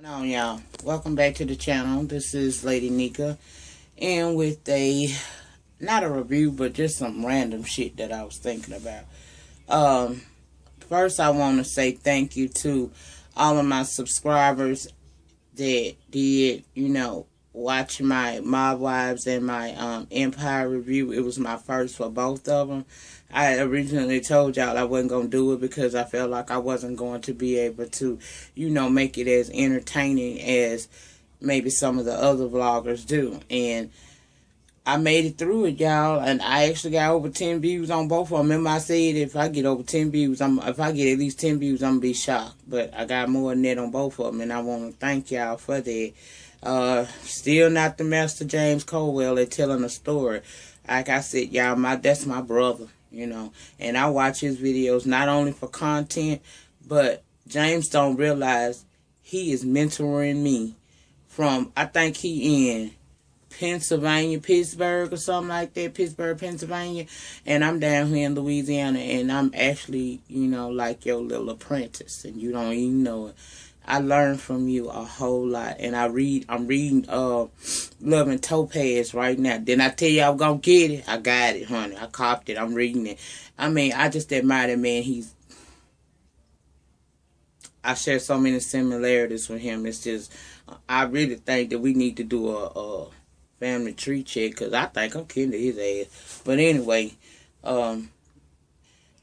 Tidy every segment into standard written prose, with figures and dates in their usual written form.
On y'all, welcome back to the channel. This is Lady Nika, and with not a review, but just some random shit that I was thinking about. First I want to say thank you to all of my subscribers that did, watch my Mob Wives and my Empire review. It was my first for both of them. I originally told y'all I wasn't going to do it because I felt like I wasn't going to be able to, make it as entertaining as maybe some of the other vloggers do. And I made it through it, y'all, and I actually got over 10 views on both of them. Remember I said if I get over 10 views, if I get at least 10 views, I'm going to be shocked. But I got more than that on both of them, and I want to thank y'all for that. Still not the Master James Colwell at telling a story. Like I said, y'all, that's my brother, and I watch his videos not only for content, but James don't realize he is mentoring me from, I think he in Pennsylvania, Pittsburgh or something like that, Pittsburgh, Pennsylvania, and I'm down here in Louisiana, and I'm actually, like your little apprentice, and you don't even know it. I learned from you a whole lot, and I'm reading Love and Topaz right now. Didn't I tell you I was gonna get it? I got it, honey. I copped it. I'm reading it. I mean, I just admire that man. I share so many similarities with him. It's just, I really think that we need to do a family tree check, because I think I'm kidding his ass. But anyway,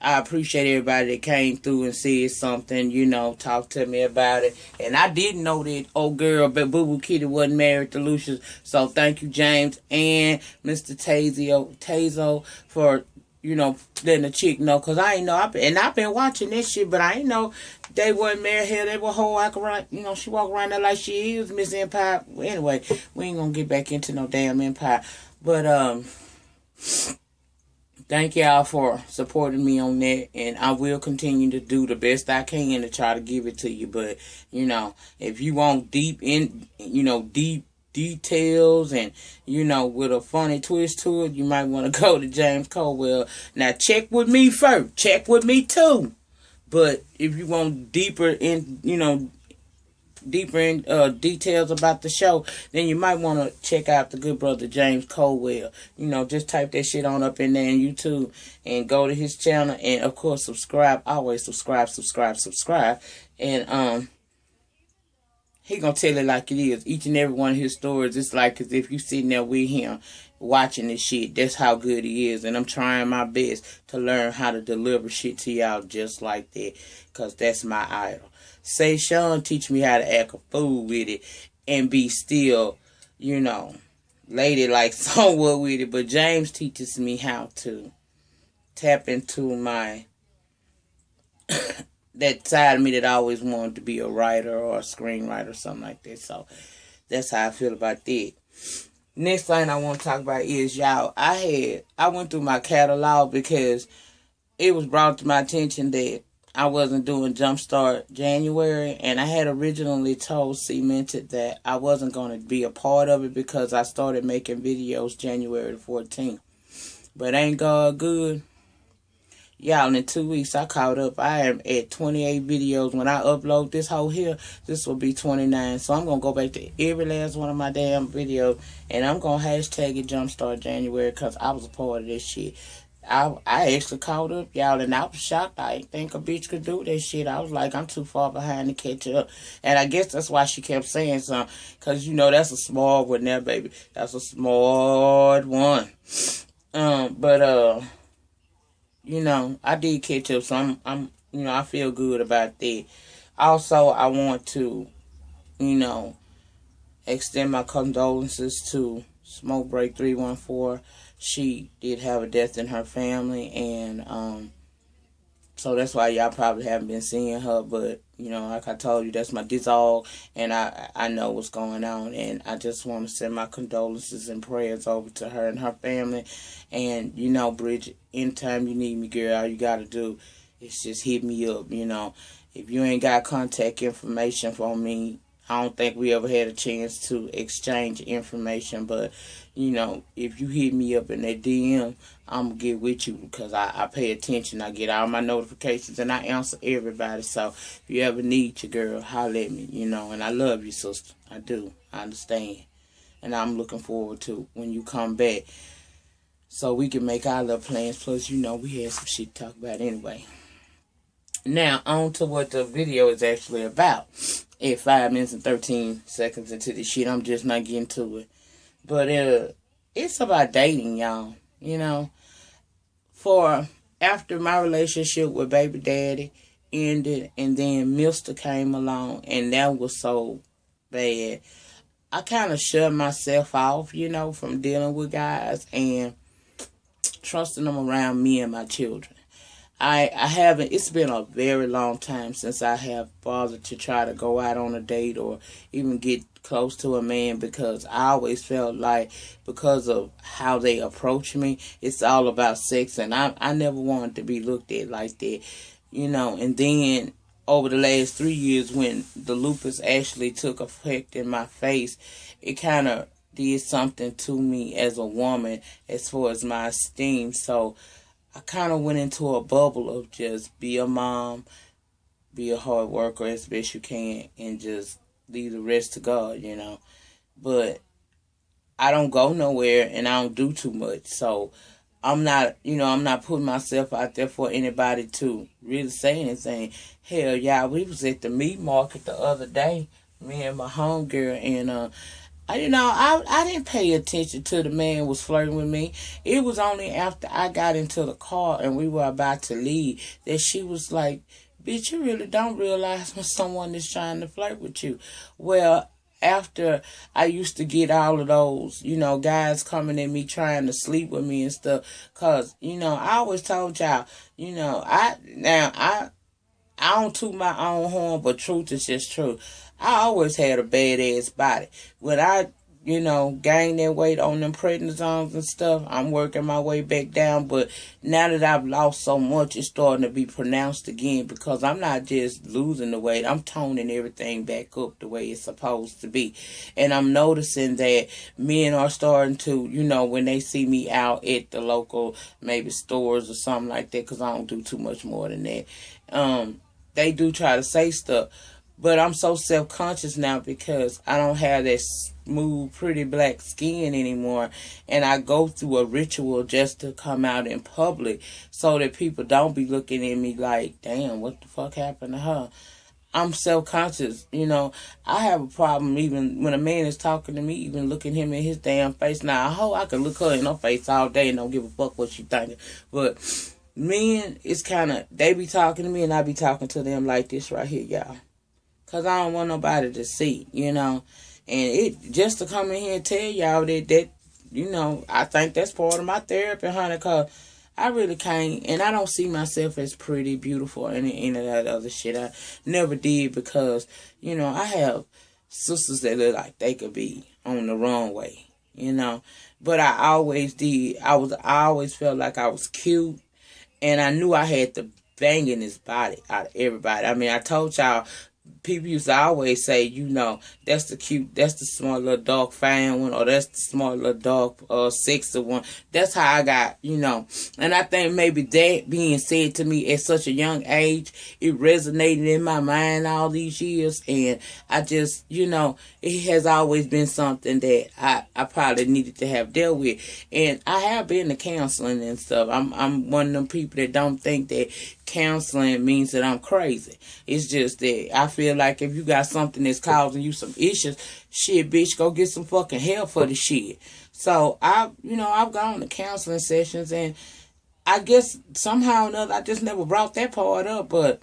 I appreciate everybody that came through and said something, talked to me about it. And I didn't know that old girl, but Boo Boo Kitty wasn't married to Lucius. So thank you, James and Mr. Tazo for, letting the chick know. Because I ain't know. I've been watching this shit, but I ain't know they wasn't married here. They were whole around, she walk around there like she is Miss Empire. Anyway, we ain't going to get back into no damn Empire. But, thank y'all for supporting me on that, and I will continue to do the best I can to try to give it to you. But, if you want deep details and, with a funny twist to it, you might want to go to James Colwell. Now, check with me first. Check with me, too. But if you want deeper in details about the show, then you might want to check out the good brother James Colwell. Just type that shit on up in there on YouTube and go to his channel, and of course subscribe. Always subscribe. And he gonna tell it like it is. Each and every one of his stories, it's like as if you sitting there with him watching this shit. That's how good he is, and I'm trying my best to learn how to deliver shit to y'all just like that, because that's my idol. Say Sean teach me how to act a fool with it and be still, ladylike somewhat with it. But James teaches me how to tap into my that side of me that I always wanted to be a writer or a screenwriter or something like that. So that's how I feel about that. Next thing I want to talk about is, y'all, I went through my catalog because it was brought to my attention that I wasn't doing Jumpstart January, and I had originally told Cemented that I wasn't going to be a part of it because I started making videos January the 14th. But ain't God good? Y'all, in 2 weeks, I caught up. I am at 28 videos. When I upload this whole here, this will be 29. So I'm going to go back to every last one of my damn videos, and I'm going to hashtag it Jumpstart January because I was a part of this shit. I actually caught up, y'all, and I was shocked. I didn't think a bitch could do that shit. I was like, I'm too far behind to catch up. And I guess that's why she kept saying something. Because, that's a smart one there, baby. That's a smart one. I did catch up, so I feel good about that. Also, I want to, extend my condolences to Smoke Break 314. She did have a death in her family, and so that's why y'all probably haven't been seeing her. But like I told you, that's my dissolve, and I know what's going on, and I just want to send my condolences and prayers over to her and her family. And Bridget, anytime you need me, girl, all you gotta do is just hit me up. If you ain't got contact information for me, I don't think we ever had a chance to exchange information, but if you hit me up in that DM, I'm gonna get with you because I pay attention. I get all my notifications and I answer everybody. So if you ever need your girl, holler at me, and I love you, sister. I do. I understand. And I'm looking forward to when you come back so we can make our little plans. Plus, we had some shit to talk about anyway. Now, on to what the video is actually about. At 5 minutes and 13 seconds into this shit, I'm just not getting to it. But it's about dating, y'all. For after my relationship with baby daddy ended, and then Mister came along, and that was so bad, I kind of shut myself off, from dealing with guys and trusting them around me and my children. I haven't, it's been a very long time since I have bothered to try to go out on a date or even get close to a man, because I always felt like because of how they approach me, it's all about sex, and I never wanted to be looked at like that, and then over the last 3 years when the lupus actually took effect in my face, it kind of did something to me as a woman as far as my esteem. So I kind of went into a bubble of just be a mom, be a hard worker as best you can, and just leave the rest to God, But I don't go nowhere and I don't do too much. So I'm not putting myself out there for anybody to really say anything. Hell, yeah, we was at the meat market the other day, me and my homegirl, and I didn't pay attention to the man was flirting with me. It was only after I got into the car and we were about to leave that she was like, bitch, you really don't realize when someone is trying to flirt with you. Well, after I used to get all of those, guys coming at me trying to sleep with me and stuff. Because, I always told y'all, I don't toot my own horn, but truth is just true. I always had a badass body. When I, gained that weight on them prednisons and stuff, I'm working my way back down. But now that I've lost so much, it's starting to be pronounced again, because I'm not just losing the weight. I'm toning everything back up the way it's supposed to be. And I'm noticing that men are starting to, when they see me out at the local maybe stores or something like that, because I don't do too much more than that. They do try to say stuff. But I'm so self-conscious now because I don't have that smooth, pretty black skin anymore. And I go through a ritual just to come out in public so that people don't be looking at me like, damn, what the fuck happened to her? I'm self-conscious, I have a problem even when a man is talking to me, even looking him in his damn face. Now, I can look her in her face all day and don't give a fuck what she thinking. But men, it's kind of, they be talking to me and I be talking to them like this right here, y'all. Because I don't want nobody to see, And it just to come in here and tell y'all that, I think that's part of my therapy, honey, because I really can't, and I don't see myself as pretty, beautiful, or any of that other shit. I never did because, I have sisters that look like they could be on the wrong way, But I always did. I always felt like I was cute, and I knew I had the bangingest body out of everybody. I mean, I told y'all, people used to always say, that's the smart little dark fine one, or that's the smart little dark sexy one. That's how I got, And I think maybe that being said to me at such a young age, it resonated in my mind all these years. And I just, it has always been something that I probably needed to have dealt with. And I have been to counseling and stuff. I'm one of them people that don't think that counseling means that I'm crazy. It's just that I feel like if you got something that's causing you some issues, shit, bitch, go get some fucking help for the shit. So I've gone to counseling sessions, and I guess somehow or another I just never brought that part up. But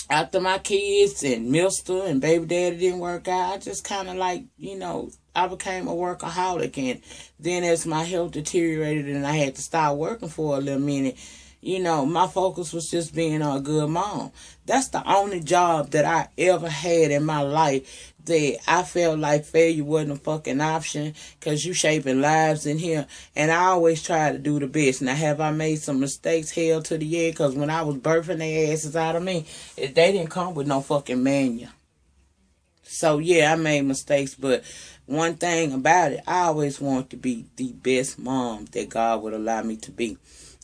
after my kids and Mister and baby daddy didn't work out, I just kind of like, I became a workaholic. And then as my health deteriorated and I had to start working for a little minute, my focus was just being a good mom. That's the only job that I ever had in my life that I felt like failure wasn't a fucking option, because you shaping lives in here. And I always try to do the best. Now, have I made some mistakes? Hell to the yeah, because when I was birthing their asses out of me, they didn't come with no fucking manual. So yeah, I made mistakes, but one thing about it, I always wanted to be the best mom that God would allow me to be.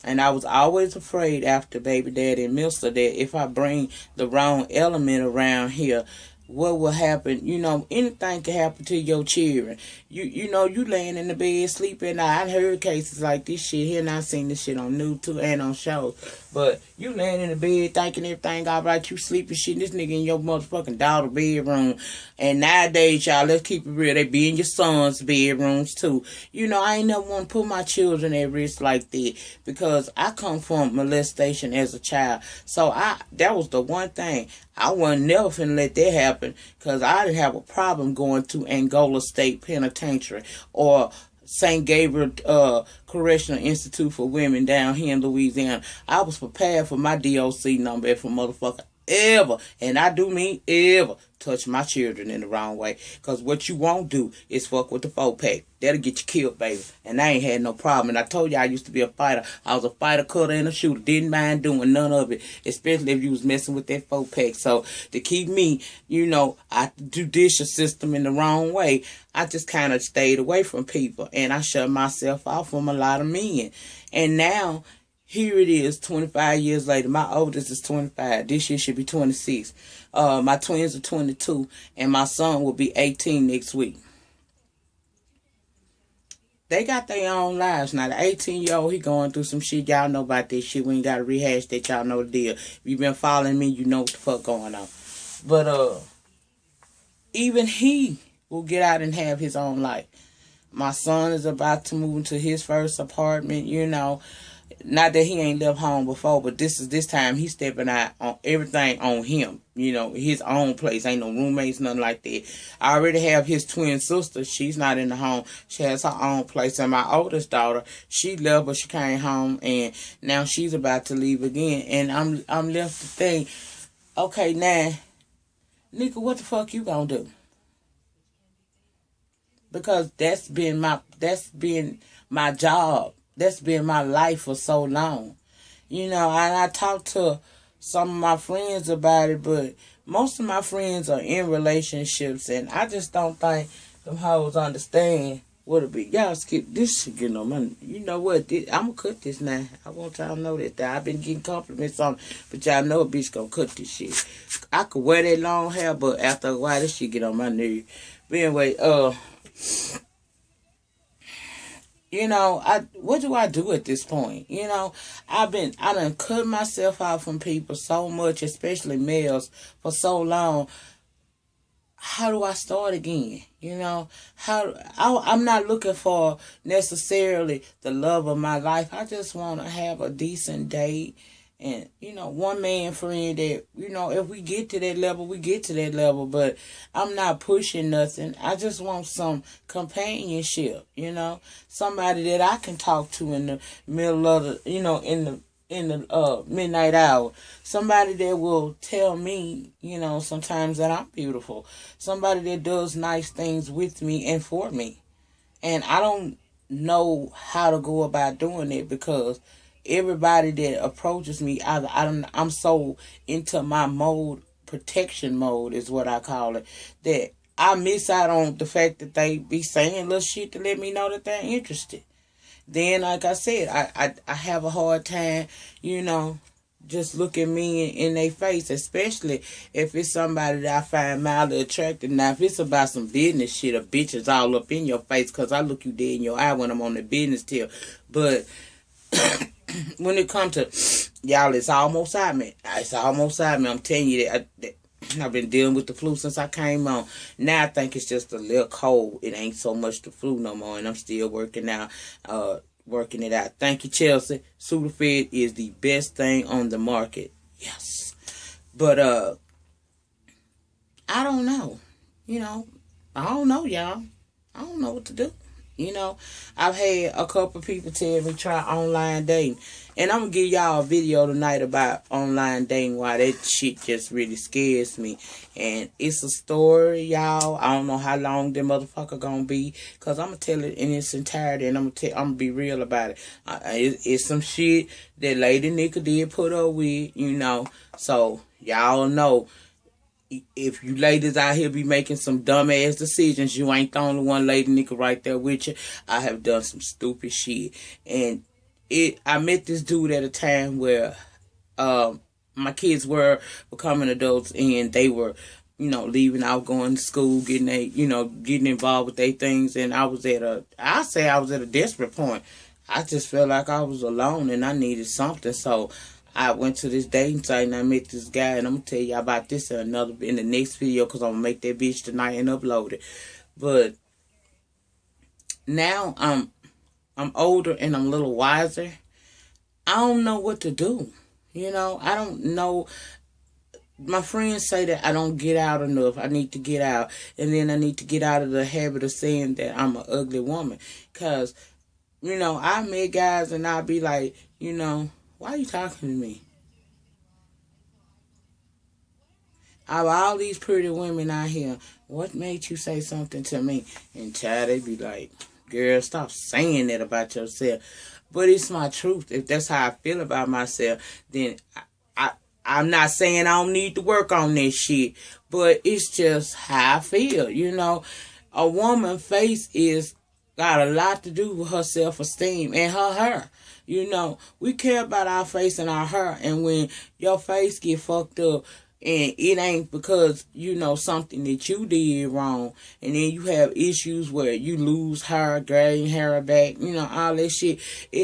And I was always afraid after baby daddy and Mister that if I bring the wrong element around here, what will happen? You know, anything can happen to your children. You know, you laying in the bed sleeping. I heard cases like this shit here, and I seen this shit on news too and on shows. But you laying in the bed thinking everything all right, you sleeping shit. This nigga in your motherfucking daughter bedroom. And nowadays, y'all, let's keep it real. They be in your son's bedrooms too. You know, I ain't never want to put my children at risk like that because I come from molestation as a child. So that was the one thing. I wasn't never finna let that happen because I didn't have a problem going to Angola State Penitentiary or St. Gabriel Correctional Institute for Women down here in Louisiana. I was prepared for my DOC number if a motherfucker ever, and I do mean ever, touch my children in the wrong way. Because what you won't do is fuck with the 4-pack. That'll get you killed, baby. And I ain't had no problem. And I told you I used to be a fighter. I was a fighter, cutter, and a shooter. Didn't mind doing none of it, especially if you was messing with that 4-pack. So to keep me, you know, our judicial system in the wrong way, I just kind of stayed away from people. And I shut myself off from a lot of men. And now, here it is, 25 years later. My oldest is 25. This year should be 26. My twins are 22. And my son will be 18 next week. They got their own lives. Now, the 18-year-old, he going through some shit. Y'all know about this shit. We ain't got to rehash that. Y'all know the deal. If you been following me, you know what the fuck going on. But even he will get out and have his own life. My son is about to move into his first apartment, you know. Not that he ain't left home before, but this time he's stepping out on everything on him. You know, his own place. Ain't no roommates, nothing like that. I already have his twin sister. She's not in the home. She has her own place. And my oldest daughter, she left, but she came home, and now she's about to leave again. And I'm left to think, okay, now, nigga, what the fuck you gonna do? Because that's been my job. That's been my life for so long. You know, and I talked to some of my friends about it, but most of my friends are in relationships, and I just don't think them hoes understand what it be. Y'all skip this shit, getting on my, you know what, I'm going to cut this now. I want y'all to know that I've been getting compliments on it, but y'all know a bitch going to cut this shit. I could wear that long hair, but after a while, this shit get on my nerves. But anyway, you know, what do I do at this point? You know, I done cut myself out from people so much, especially males, for so long. How do I start again? You know, I'm not looking for necessarily the love of my life. I just want to have a decent date. And, you know, one man friend that, you know, if we get to that level, we get to that level. But I'm not pushing nothing. I just want some companionship, you know. Somebody that I can talk to in the middle of the, you know, in the midnight hour. Somebody that will tell me, you know, sometimes that I'm beautiful. Somebody that does nice things with me and for me. And I don't know how to go about doing it because everybody that approaches me, I'm so into my mode, protection mode is what I call it, that I miss out on the fact that they be saying little shit to let me know that they're interested. Then, like I said, I have a hard time, you know, just looking me in their face, especially if it's somebody that I find mildly attractive. Now, if it's about some business shit, a bitch is all up in your face because I look you dead in your eye when I'm on the business tip. But when it comes to, y'all, it's almost out me. It's almost out me. I'm telling you that I've been dealing with the flu since I came on. Now I think it's just a little cold. It ain't so much the flu no more, and I'm still working it out. Thank you, Chelsea. Sudafed is the best thing on the market. Yes. But I don't know. You know, I don't know, y'all. I don't know what to do. You know, I've had a couple people tell me try online dating. And I'm going to give y'all a video tonight about online dating, why that shit just really scares me. And it's a story, y'all. I don't know how long the motherfucker going to be. Because I'm going to tell it in its entirety. And I'm going to be real about it. It's some shit that Lady Nika did put up with, you know. So, y'all know. if you ladies out here be making some dumbass decisions, you ain't the only one lady nigga right there with you. I have done some stupid shit. And I met this dude at a time where my kids were becoming adults and they were, leaving out, going to school, getting involved with their things. And I was at a desperate point. I just felt like I was alone and I needed something. So I went to this dating site and I met this guy, and I'm gonna tell you about this in the next video, because I'm gonna make that bitch tonight and upload it. But now I'm older and I'm a little wiser. I don't know what to do. I don't know. My friends say that I don't get out enough. I need to get out. And then I need to get out of the habit of saying that I'm an ugly woman. Because, I met guys and I'll be like, why are you talking to me? Out of all these pretty women out here, what made you say something to me? And child, they be like, girl, stop saying that about yourself. But it's my truth. If that's how I feel about myself, then I'm not saying I don't need to work on this shit, but it's just how I feel. A woman's face is got a lot to do with her self-esteem and her hair. We care about our face and our hair, and when your face get fucked up, and it ain't because, something that you did wrong, and then you have issues where you lose hair, gain hair back, all that shit.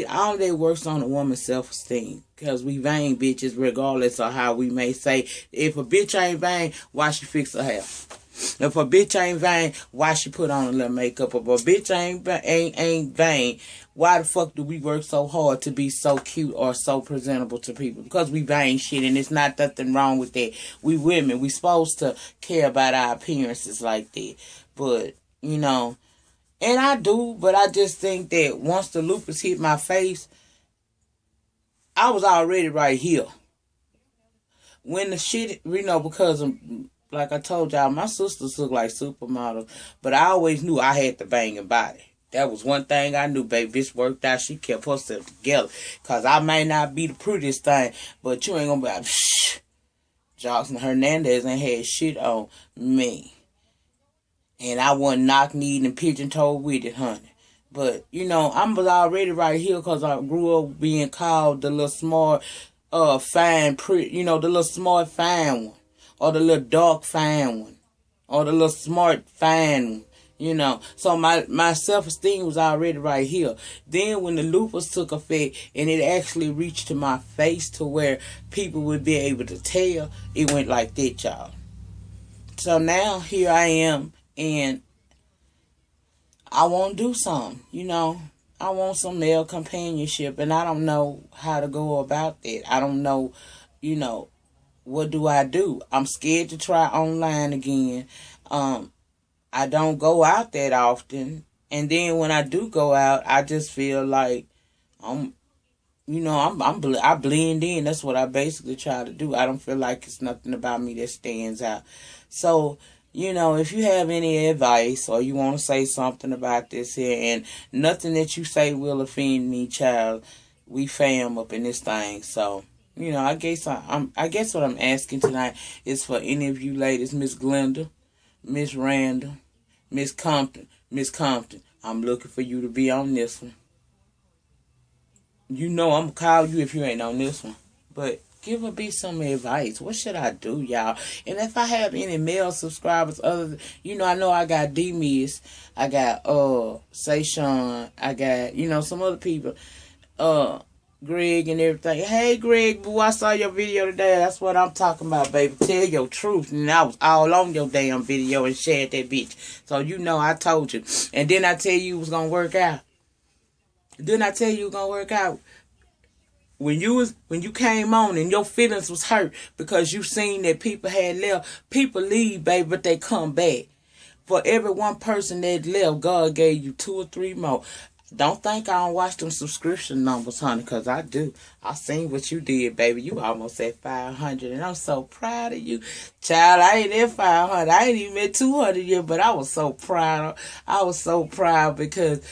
All that works on a woman's self-esteem. Because we vain bitches, regardless of how we may say. If a bitch ain't vain, why she fix her hair? If a bitch ain't vain, why she put on a little makeup? If a bitch ain't vain, why the fuck do we work so hard to be so cute or so presentable to people? Because we vain shit, and it's not nothing wrong with that. We women, we supposed to care about our appearances like that. But, and I do, but I just think that once the lupus hit my face, I was already right here. When the shit, because like I told y'all, my sisters look like supermodels, but I always knew I had the banging body. That was one thing I knew, baby. Bitch worked out. She kept herself together. Because I might not be the prettiest thing, but you ain't going to be like, shh. Jackson Hernandez ain't had shit on me. And I wasn't knock-kneed and pigeon-toed with it, honey. But, I was already right here because I grew up being called the little smart, fine, pretty, the little smart, fine one. Or the little dark, fine one. Or the little smart, fine one. So my self-esteem was already right here. Then when the lupus took effect and it actually reached to my face to where people would be able to tell, it went like that, y'all. So now here I am, and I want to do something, I want some male companionship, and I don't know how to go about that. I don't know, what do I do? I'm scared to try online again. I don't go out that often. And then when I do go out, I just feel like I blend in. That's what I basically try to do. I don't feel like it's nothing about me that stands out. So, if you have any advice or you want to say something about this here, and nothing that you say will offend me, child, we fam up in this thing. So, I guess what I'm asking tonight is for any of you ladies, Miss Glenda, Miss Randall, Miss Compton, I'm looking for you to be on this one. I'm going to call you if you ain't on this one. But give a bitch some advice. What should I do, y'all? And if I have any male subscribers other than, I know I got D-Miss, I got Sean, I got, some other people, Greg and everything. Hey, Greg, boo, I saw your video today. That's what I'm talking about, baby. Tell your truth. And I was all on your damn video and shared that bitch. So, I told you. And then I tell you it was going to work out. When you came on and your feelings was hurt because you seen that people had left, people leave, baby, but they come back. For every one person that left, God gave you 2 or 3 more. Don't think I don't watch them subscription numbers, honey, because I do. I seen what you did, baby. You almost at 500, and I'm so proud of you. Child, I ain't at 500. I ain't even at 200 yet, but I was so proud. I was so proud because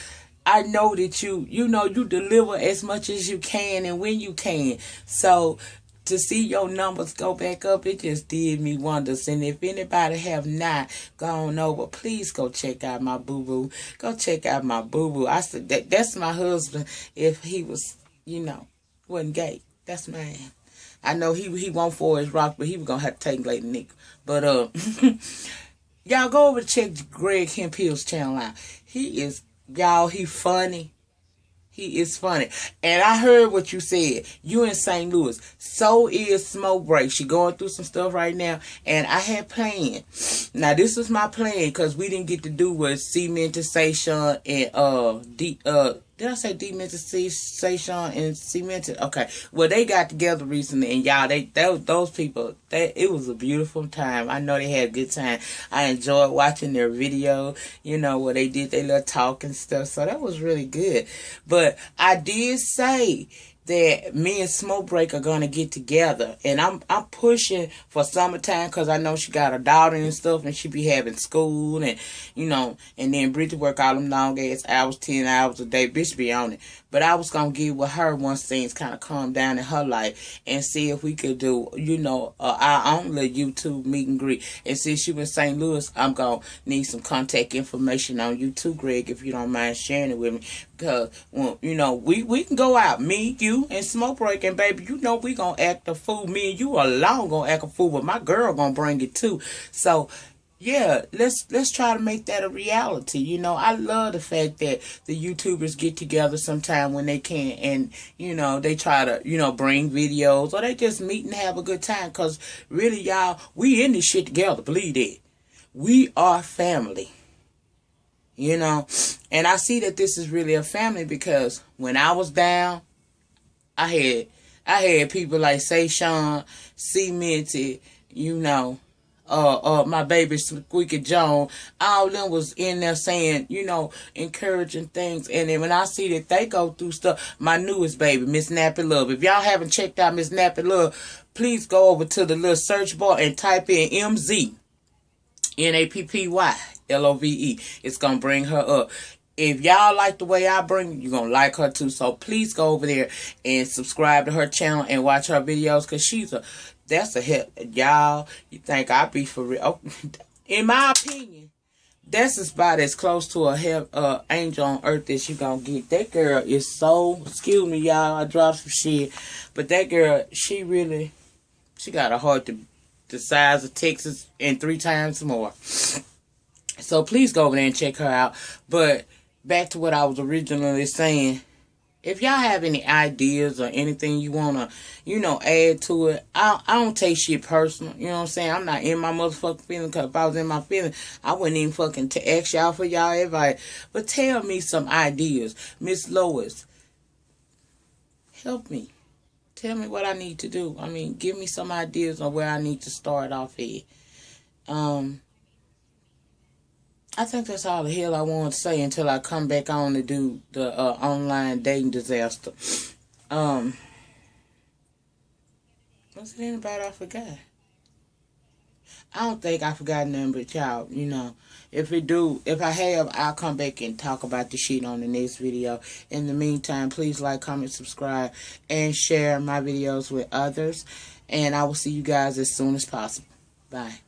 I know that you deliver as much as you can and when you can. So to see your numbers go back up, it just did me wonders. And if anybody have not gone over, please go check out my boo-boo. Go check out my boo-boo. I said that's my husband. If he was, wasn't gay, that's mine. I know he won't for his rock, but he was gonna have to take Lady Nick. But y'all go over to check Greg Hemphill's channel out. He funny. He is funny. And I heard what you said. You in St. Louis. So is Smoke Break. She going through some stuff right now. And I had planned. Now, this was my plan because we didn't get to do with cementation and did I say demonetization and cemented? Okay. Well, they got together recently, and y'all, those people, it was a beautiful time. I know they had a good time. I enjoyed watching their video, where they did their little talk and stuff. So that was really good. But I did say that me and Smoke Break are gonna get together, and I'm pushing for summertime because I know she got a daughter and stuff, and she be having school, and and then Bridget work all them long ass hours, 10 hours a day. Bitch be on it. But I was gonna get with her once things kind of calm down in her life and see if we could do, our own little YouTube meet and greet. And since she was in St. Louis, I'm gonna need some contact information on you too, Greg, if you don't mind sharing it with me. Because we can go out, me, you, and Smoke Break, and baby, we gonna act a fool. Me and you alone gonna act a fool, but my girl gonna bring it too. So yeah, let's try to make that a reality. I love the fact that the YouTubers get together sometime when they can, and they try to bring videos, or they just meet and have a good time. Cause really, y'all, we in this shit together. Believe that. We are family. And I see that this is really a family because when I was down, I had people like Say Sean, Cemented, my baby Squeaky Jones, all of them was in there saying, encouraging things. And then when I see that they go through stuff, my newest baby, Miss Nappy Love. If y'all haven't checked out Miss Nappy Love, please go over to the little search bar and type in MZ, NAPPYLOVE. It's gonna bring her up. If y'all like the way I bring, you're going to like her too. So please go over there and subscribe to her channel and watch her videos. Because that's a hit. Y'all, you think I be for real? Oh, in my opinion, that's about as close to a angel on earth as you going to get. That girl is so, excuse me, y'all, I dropped some shit. But that girl, she got a heart the size of Texas and 3 times more. So please go over there and check her out. But back to what I was originally saying. If y'all have any ideas or anything you want to, add to it, I don't take shit personal. You know what I'm saying? I'm not in my motherfucking feelings, because if I was in my feelings, I wouldn't even fucking ask y'all for y'all advice. But tell me some ideas. Miss Lois, help me. Tell me what I need to do. I mean, give me some ideas on where I need to start off at. I think that's all the hell I want to say until I come back on to do the online dating disaster. Was it anybody I forgot? I don't think I forgot nothing but y'all, If I have, I'll come back and talk about the shit on the next video. In the meantime, please like, comment, subscribe, and share my videos with others. And I will see you guys as soon as possible. Bye.